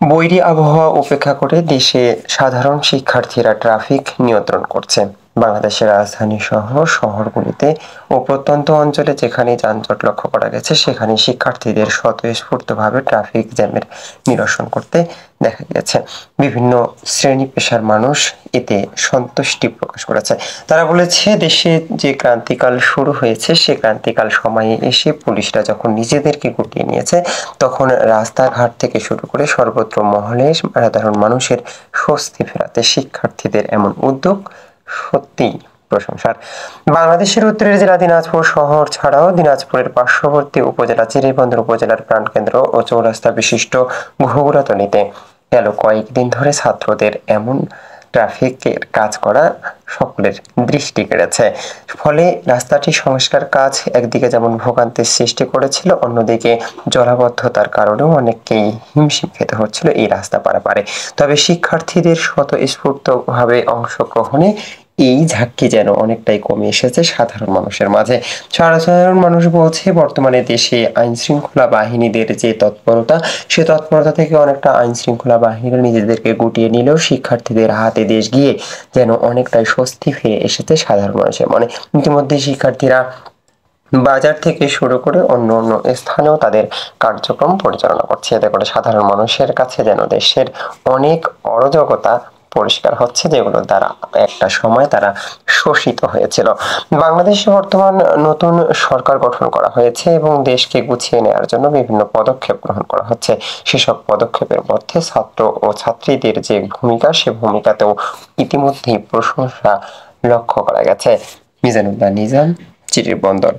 বৈরী আবহাওয়া উপেক্ষা করে দেশে সাধারণ শিক্ষার্থীরা ট্রাফিক নিয়ন্ত্রণ করছে। বাংলাদেশের রাজধানী সহ শহরগুলিতে ও প্রত্যন্ত অঞ্চলে যেখানে যানজট লক্ষ্য করা গেছে, সেখানে শিক্ষার্থীদের স্বতঃস্ফূর্তভাবে ট্রাফিক জ্যামের নিরসন করতে দেখা গেছে। বিভিন্ন শ্রেণী পেশার মানুষ এতে সন্তুষ্টি প্রকাশ করেছে। তারা বলেছে, দেশে যে ক্রান্তিকাল শুরু হয়েছে, সে ক্রান্তিকাল সময়ে এসে পুলিশরা যখন নিজেদেরকে গুটিয়ে নিয়েছে, তখন রাস্তাঘাট থেকে শুরু করে সর্বত্র মহলে সাধারণ মানুষের স্বস্তি ফেরাতে শিক্ষার্থীদের এমন উদ্যোগ সত্যিই প্রশংসার। বাংলাদেশের উত্তরের জেলা দিনাজপুর শহর ছাড়াও দিনাজপুরের পার্শ্ববর্তী উপজেলা চিরিবন্দর উপজেলার প্রাণকেন্দ্র ও চৌরাস্তা বিশিষ্ট ঘুঘুরাতলীতে গেল কয়েকদিন ধরে ছাত্রদের এমন ট্রাফিকের কাজ করা সকলের দৃষ্টি কেড়েছে। ফলে রাস্তাটি সংস্কার কাজ একদিকে যেমন ভোগান্তির সৃষ্টি করেছিল, অন্যদিকে জলাবদ্ধতার কারণেও অনেককেই হিমশিম খেতে হচ্ছিল এই রাস্তা পারাপারে। তবে শিক্ষার্থীদের স্বতঃস্ফূর্তভাবে অংশগ্রহণে এই ঝাঁকি যেন অনেকটাই কমে এসেছে সাধারণ মানুষের মাঝে। সাধারণ মানুষ বলছে, বর্তমানে দেশে আইন শৃঙ্খলা বাহিনীদের যে তৎপরতা, সে তৎপরতা থেকে অনেকটা আইন শৃঙ্খলা বাহিনী নিজেদেরকে গুটিয়ে নিলেও শিক্ষার্থীদের হাতে দেশ গিয়ে যেন অনেকটাই স্বস্তি ফিরে এসেছে সাধারণ মানুষের মনে। ইতিমধ্যে শিক্ষার্থীরা বাজার থেকে শুরু করে অন্য অন্য স্থানেও তাদের কার্যক্রম পরিচালনা করছে। এতে করে সাধারণ মানুষের কাছে যেন দেশের অনেক অরাজকতা পরিষ্কার হচ্ছে, যেগুলো দ্বারা একটা সময় তারা শোষিত হয়েছিল। বাংলাদেশে বর্তমান নতুন সরকার গঠন করা হয়েছে এবং দেশকে গুছিয়ে নেওয়ার জন্য বিভিন্ন পদক্ষেপ গ্রহণ করা হচ্ছে। সেসব পদক্ষেপের মধ্যে ছাত্র ও ছাত্রীদের যে ভূমিকা, সে ভূমিকাতেও ইতিমধ্যেই প্রশংসা লক্ষ্য করা গেছে। মিজানুল্লাহ নিজাম, চিরির বন্দর।